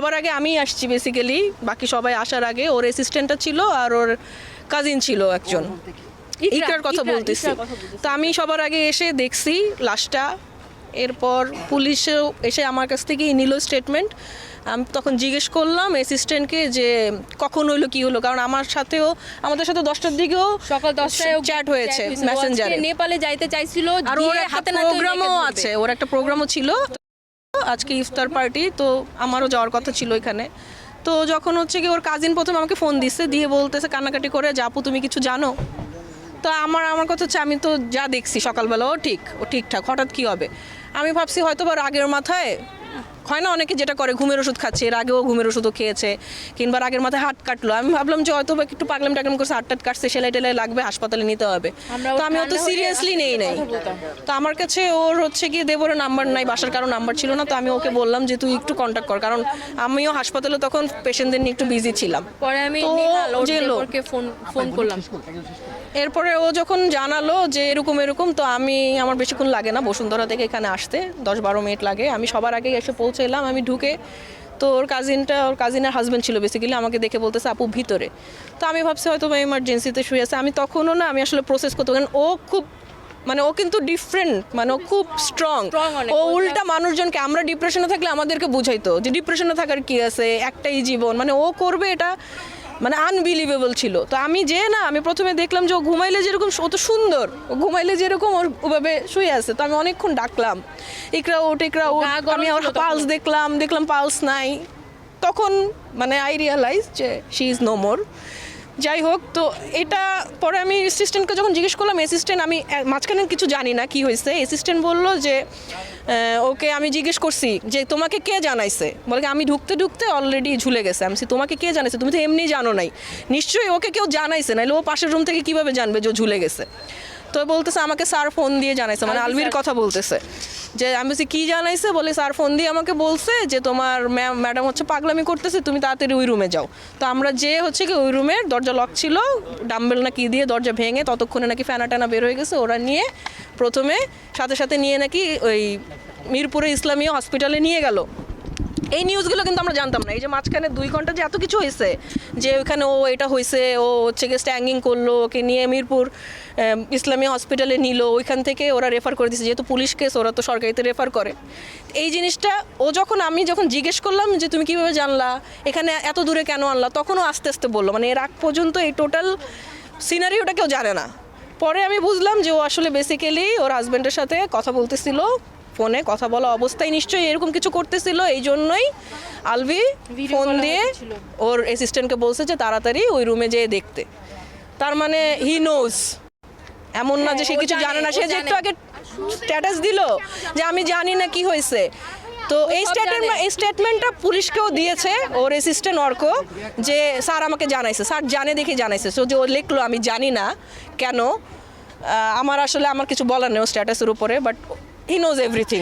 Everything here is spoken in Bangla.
সবার আগে আমি আসছি বেসিক্যালি, বাকি সবাই আসার আগে। ওর অ্যাসিস্ট্যান্টটা ছিল আর ওর কাজিন ছিল একজন, ইকরার কথা বলতেছি। তো আমি সবার আগে এসে দেখছি লাশটা। এরপর পুলিশও এসে আমার কাছ থেকে নিল স্টেটমেন্ট। আমি তখন জিজ্ঞেস করলাম অ্যাসিস্ট্যান্টকে যে কখন হইলো কি হলো, কারণ আমাদের সাথে 10টার দিকেও সকাল 10টায় চ্যাট হয়েছে মেসেঞ্জারে। নেপালে যাইতে চাইছিল আর ওর হাতে প্রোগ্রামও আছে, ওর একটা প্রোগ্রামও ছিল আজকে, ইফতার পার্টি। তো আমারও যাওয়ার কথা ছিল এখানে। তো যখন হচ্ছে কি ওর কাজিন প্রথমে আমাকে ফোন দিচ্ছে, দিয়ে বলতেছে কান্নাকাটি করে যে আপু তুমি কিছু জানো? তো আমার কথা হচ্ছে আমি তো যা দেখছি সকালবেলা ও ঠিকঠাক, হঠাৎ কি হবে। আমি ভাবছি হয়তো বা রাগের মাথায় হয় না অনেকে যেটা করে, ঘুমের ওষুধ খাচ্ছে, এর আগেও ঘুমের ওষুধও খেয়েছে, কিংবা রাগের মাথায় হাত কাটলো। আমি ভাবলাম যে হয়তো বা একটু পাগলাম টাগলাম করছে, হাত কাটছে, সেলাই টেলাই লাগবে, হাসপাতালে নিতে হবে। তো আমি অত সিরিয়াসলি নেই নাই। তো আমার কাছে ওর হচ্ছে গিয়ে দেবরের নাম্বার নাই, বাসার কারো নাম্বার ছিল না। তো আমি ওকে বললাম যে তুই একটু কন্ট্যাক্ট কর, কারণ আমিও হাসপাতালে তখন পেশেন্টদের নিয়ে একটু বিজি ছিলাম। পরে আমি দেবরকে ফোন করলাম। এরপরে ও যখন জানালো যে এরকম, তো আমার বেশিক্ষণ লাগে না বসুন্ধরা থেকে এখানে আসতে, 10-12 মিনিট লাগে। আমি সবার আগে এসে পৌঁছালাম। আমি ঢুকে তো ওর কাজিনের হাজব্যান্ড ছিল বেসিক্যালি, আমাকে দেখে বলতেছে আপু ভিতরে। তো আমি ভাবছি হয়তো এমার্জেন্সিতে শুয়ে আছে। আমি তখনও না, আমি আসলে প্রসেস করতে, কারণ ও খুব ও কিন্তু ডিফারেন্ট, ও খুব স্ট্রং। ও উল্টা মানুষজনকে, আমরা ডিপ্রেশনে থাকলে আমাদেরকে বুঝাইতো যে ডিপ্রেশনে থাকার কি আছে, একটাই জীবন, ও করবে এটা আনবিলিভেবল ছিল। তো আমি প্রথমে দেখলাম যে ও ঘুমাইলে যেরকম, ও তো সুন্দর, ও ঘুমাইলে যেরকম ওভাবে শুয়ে আছে। তো আমি অনেকক্ষণ ডাকলাম ইকরা ওঠ। আমি ওর পালস দেখলাম পালস নাই। তখন আই রিয়ালাইজ যে শি ইজ নো মোর। যাই হোক, তো এটা পরে আমি অ্যাসিস্ট্যান্টকে যখন জিজ্ঞেস করলাম, অ্যাসিস্ট্যান্ট, আমি মাঝখানে কিছু জানি না কি হয়েছে, অ্যাসিস্ট্যান্ট বললো যে ওকে আমি জিজ্ঞেস করছি যে তোমাকে কে জানাইছে, বলে আমি ঢুকতে অলরেডি ঝুলে গেছে। আমি তোমাকে কে জানাইছে? তুমি তো এমনি জানো নাই, নিশ্চয়ই ওকে কেউ জানাইছে, নাইলে ও পাশের রুম থেকে কীভাবে জানবে যে ও ঝুলে গেছে? তো বলতেছে আমাকে স্যার ফোন দিয়ে জানাইছে, আলভির কথা বলতেছে। যে আমি বলছি কী জানাইছে? বলে স্যার ফোন দিয়ে আমাকে বলছে যে তোমার ম্যাডাম হচ্ছে পাগলামি করতেছে, তুমি তাড়াতাড়ি ওই রুমে যাও। তো আমরা যে হচ্ছে কি ওই রুমের দরজা লক ছিল, ডাম্বেল না কি দিয়ে দরজা ভেঙে, ততক্ষণে নাকি ফ্যানা টানা বের হয়ে গেছে। ওরা নিয়ে প্রথমে সাথে নিয়ে নাকি ওই মিরপুরে ইসলামীয় হসপিটালে নিয়ে গেল। এই নিউজগুলো কিন্তু আমরা জানতাম না। এই যে মাঝখানে 2 ঘন্টা যে এত কিছু হয়েছে, যে ওইখানে ও এটা হয়েছে, ও হচ্ছে গিয়ে স্ট্যাঙ্গিং করলো, ওকে নিয়ে মিরপুর ইসলামী হসপিটালে নিল, ওইখান থেকে ওরা রেফার করে দিয়েছে, যেহেতু পুলিশ কেস ওরা তো সরকারিতে রেফার করে। এই জিনিসটা আমি যখন জিজ্ঞেস করলাম যে তুমি কীভাবে জানলা, এখানে এত দূরে কেন আনলা, তখনও আস্তে আস্তে বললো, এর আগ পর্যন্ত এই টোটাল সিনারিওটা কেউ জানে না। পরে আমি বুঝলাম যে ও আসলে বেসিক্যালি ওর হাজব্যান্ডের সাথে কথা বলতেছিল, ফোনে কথা বলা অবস্থায় নিশ্চয়ই এরকম কিছু করতেছিল। এই জন্যই আলভি ফোন দিয়ে ওর অ্যাসিস্ট্যান্টকে বলছে যে তাড়াতাড়ি ওই রুমে যেয়ে দেখতে। তার হি নোজ, এমন না যে সে কিছু জানে না। সে যে একটু আগে স্ট্যাটাস দিল যে আমি জানি না কি হয়েছে। তো এই স্টেটমেন্টটা পুলিশকেও দিয়েছে ওর অ্যাসিস্ট্যান্ট অর্ক, যে স্যার আমাকে জানাইছে, স্যার জানে দেখে জানাইছে। সো যে ও লিখলো আমি জানি না কেন, আমার কিছু বলার নেই স্ট্যাটাসের উপরে, বাট হি নোজ এভরিথিং।